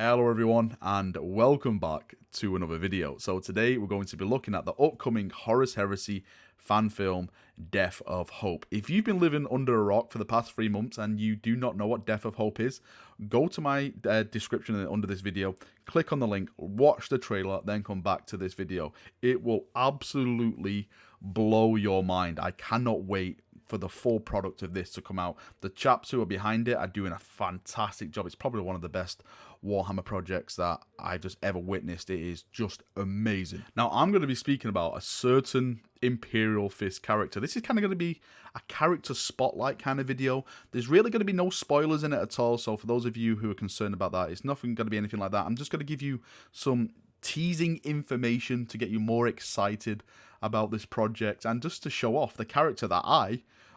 Hello everyone and welcome back to another video. So today we're going to be looking at the upcoming Horus Heresy fan film Death of Hope. If you've been living under a rock for the past 3 months and you do not know what Death of Hope is, go to my description under this video, click on the link, watch the trailer, then come back to this video. It will absolutely blow your mind. I cannot wait for the full product of this to come out. The chaps who are behind it are doing a fantastic job. It's probably one of the best Warhammer projects that I've just ever witnessed. It is just amazing. Now, I'm going to be speaking about a certain Imperial Fist character. This is kind of going to be a character spotlight kind of video. There's really going to be no spoilers in it at all, so for those of you who are concerned about that, it's nothing going to be anything like that. I'm just going to give you some teasing information to get you more excited about this project and just to show off the character that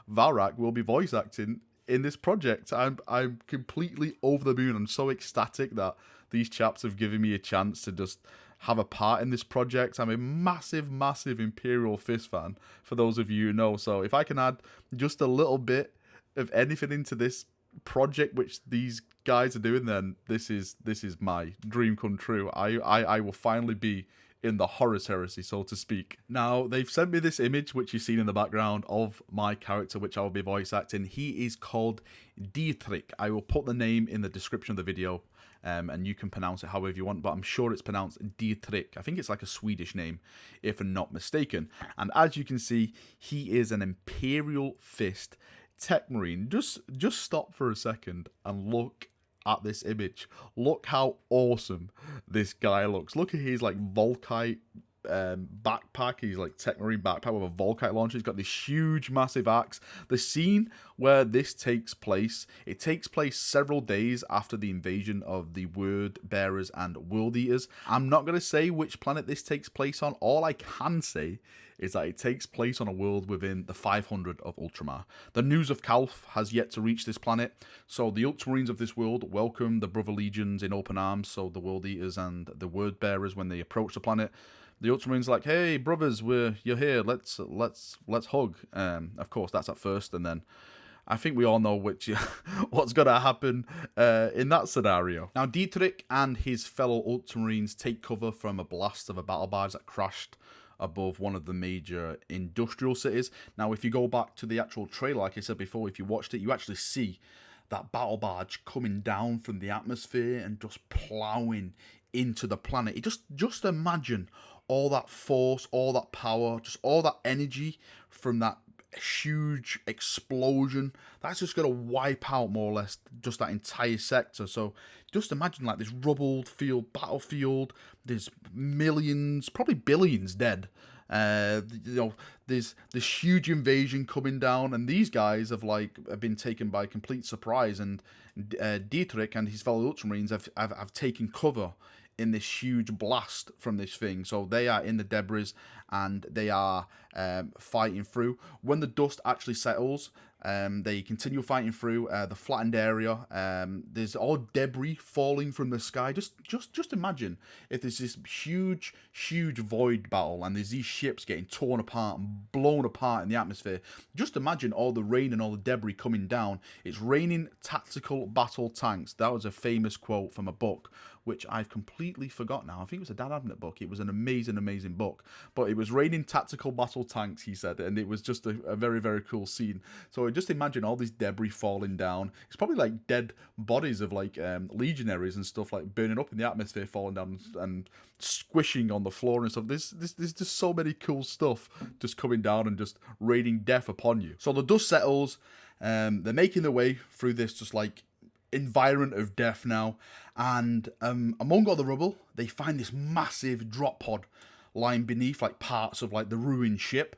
Valrak, will be voice acting in this project. I'm completely over the moon. I'm so ecstatic that these chaps have given me a chance to just have a part in this project. I'm a massive Imperial Fist fan, for those of you who know. So if I can add just a little bit of anything into this project which these guys are doing, then this is my dream come true. I will finally be in the Horus Heresy, so to speak. Now, they've sent me this image, which you've seen in the background, of my character, which I will be voice acting. He is called Dietrich. I will put the name in the description of the video, and you can pronounce it however you want, but I'm sure it's pronounced Dietrich. I think it's like a Swedish name, if I'm not mistaken. And as you can see, he is an Imperial Fist Techmarine. Just stop for a second and look at this image. Look how awesome this guy looks. Look at his like Volkite backpack. He's like Techmarine backpack with a Volkite launcher. He's got this huge massive axe. The scene where this takes place, it takes place several days after the invasion of the Word Bearers and World Eaters. I'm not going to say which planet this takes place on. All I can say is that it takes place on a world within the 500 of Ultramar. The news of Calf has yet to reach this planet, so the Ultramarines of this world welcome the Brother Legions in open arms, so the World Eaters and the Word Bearers, when they approach the planet, the Ultramarines are like, hey brothers, you're here, let's hug. Of course, that's at first, and then I think we all know what's going to happen in that scenario. Now, Dietrich and his fellow Ultramarines take cover from a blast of a battle barge that crashed above one of the major industrial cities. Now, if you go back to the actual trailer, like I said before, if you watched it, you actually see that battle barge coming down from the atmosphere and just plowing into the planet. Just imagine all that force, all that power, just all that energy from that huge explosion that's just going to wipe out more or less just that entire sector. So just imagine like this rubbled battlefield, there's millions, probably billions dead. There's this huge invasion coming down, and these guys have been taken by complete surprise, and Dietrich and his fellow Ultramarines have taken cover in this huge blast from this thing. So they are in the debris and they are fighting through. When the dust actually settles, they continue fighting through the flattened area. There's all debris falling from the sky. Just imagine if there's this huge void battle and there's these ships getting torn apart and blown apart in the atmosphere. Just imagine all the rain and all the debris coming down. It's raining tactical battle tanks. That was a famous quote from a book, which I've completely forgot now. I think it was a Dan Abnett book. It was an amazing book. But it was raining tactical battle tanks, he said, and it was just a very cool scene. So just imagine all this debris falling down. It's probably like dead bodies of like legionaries and stuff like burning up in the atmosphere, falling down and squishing on the floor and stuff. There's just so many cool stuff just coming down and just raining death upon you. So the dust settles. They're making their way through this just like environment of death now, and among all the rubble they find this massive drop pod lying beneath like parts of like the ruined ship,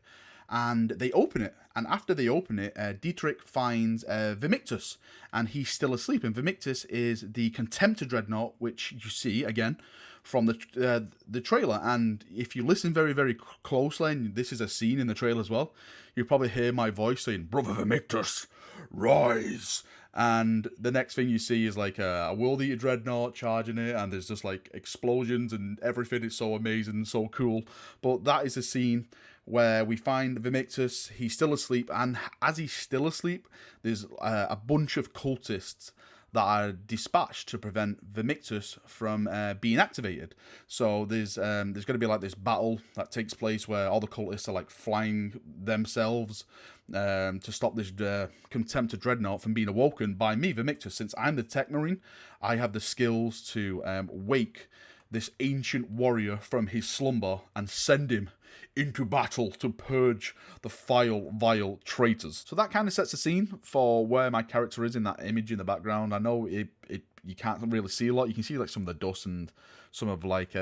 and they open it, and after they open it, Dietrich finds Vimictus, and he's still asleep. And Vimictus is the Contemptor Dreadnought, which you see again from the trailer. And if you listen very closely, and this is a scene in the trailer as well, you probably hear my voice saying, "Brother Vimictus, rise!" And the next thing you see is like a World Eater Dreadnought charging it, and there's just like explosions and everything. It's so amazing, so cool. But that is a scene where we find Vimictus. He's still asleep, and as he's still asleep, there's a bunch of cultists that are dispatched to prevent Vimictus from being activated. So there's going to be like this battle that takes place where all the cultists are like flying themselves to stop this Contemptor Dreadnought from being awoken by me, Vimictus. Since I'm the Techmarine, I have the skills to wake this ancient warrior from his slumber and send him into battle to purge the vile traitors. So that kind of sets the scene for where my character is in that image in the background. I know you can't really see a lot. You can see like some of the dust and some of like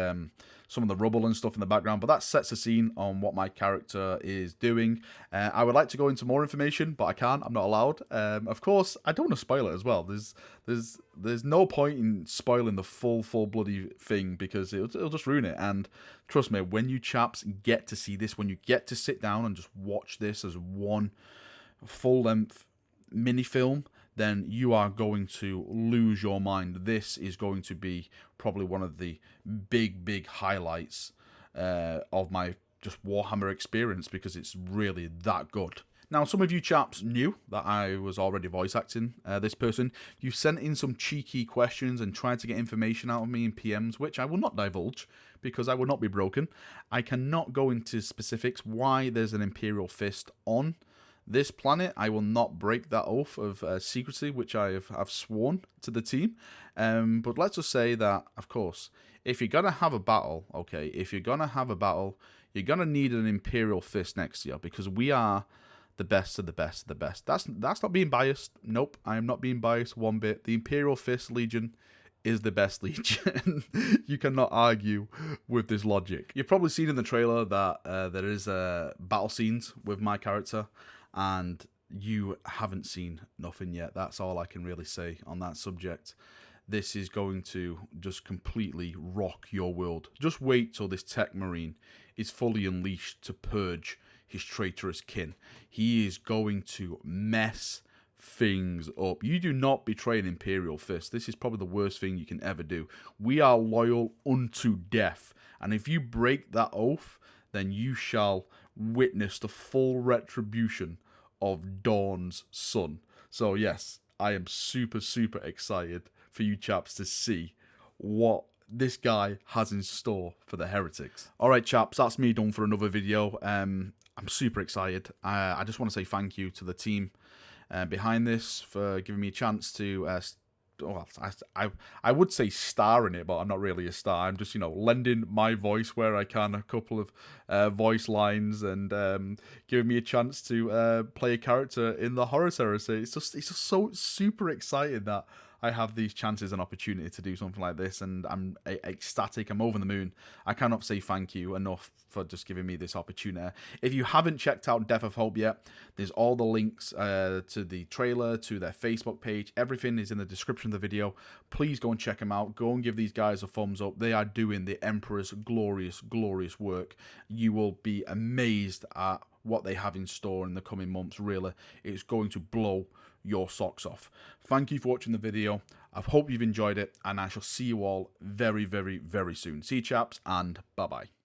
some of the rubble and stuff in the background, but that sets the scene on what my character is doing. I would like to go into more information, but I can't. I'm not allowed. Of course, I don't want to spoil it as well. There's no point in spoiling the full bloody thing because it'll just ruin it. And trust me, when you chaps get to see this, when you get to sit down and just watch this as one full-length mini film, then you are going to lose your mind. This is going to be probably one of the big highlights of my just Warhammer experience because it's really that good. Now, some of you chaps knew that I was already voice acting this person. You sent in some cheeky questions and tried to get information out of me in PMs, which I will not divulge because I will not be broken. I cannot go into specifics why there's an Imperial Fist on this planet. I will not break that oath of secrecy, which I've sworn to the team. But let's just say that, of course, if you're going to have a battle, okay, if you're going to have a battle, you're going to need an Imperial Fist next to you because we are the best of the best of the best. That's not being biased. Nope, I am not being biased one bit. The Imperial Fist Legion is the best Legion. You cannot argue with this logic. You've probably seen in the trailer that there is battle scenes with my character, and you haven't seen nothing yet. That's all I can really say on that subject. This is going to just completely rock your world. Just wait till this Techmarine is fully unleashed to purge his traitorous kin. He is going to mess things up. You do not betray an Imperial Fist. This is probably the worst thing you can ever do. We are loyal unto death, and if you break that oath, then you shall witness the full retribution of Dawn's son. So yes, I am super excited for you chaps to see what this guy has in store for the heretics. Alright chaps, that's me done for another video. I'm super excited. I just want to say thank you to the team behind this for giving me a chance to well, I would say star in it, but I'm not really a star. I'm just, lending my voice where I can, a couple of voice lines, and giving me a chance to play a character in the Horus Heresy. It's just so super exciting that I have these chances and opportunity to do something like this, and I'm ecstatic. I'm over the moon. I cannot say thank you enough for just giving me this opportunity. If you haven't checked out Death of Hope yet, there's all the links to the trailer, to their Facebook page. Everything is in the description of the video. Please go and check them out. Go and give these guys a thumbs up. They are doing the Emperor's glorious work. You will be amazed at what they have in store in the coming months. Really, it's going to blow your socks off. Thank you for watching the video. I hope you've enjoyed it, and I shall see you all very soon. See you chaps, and bye bye.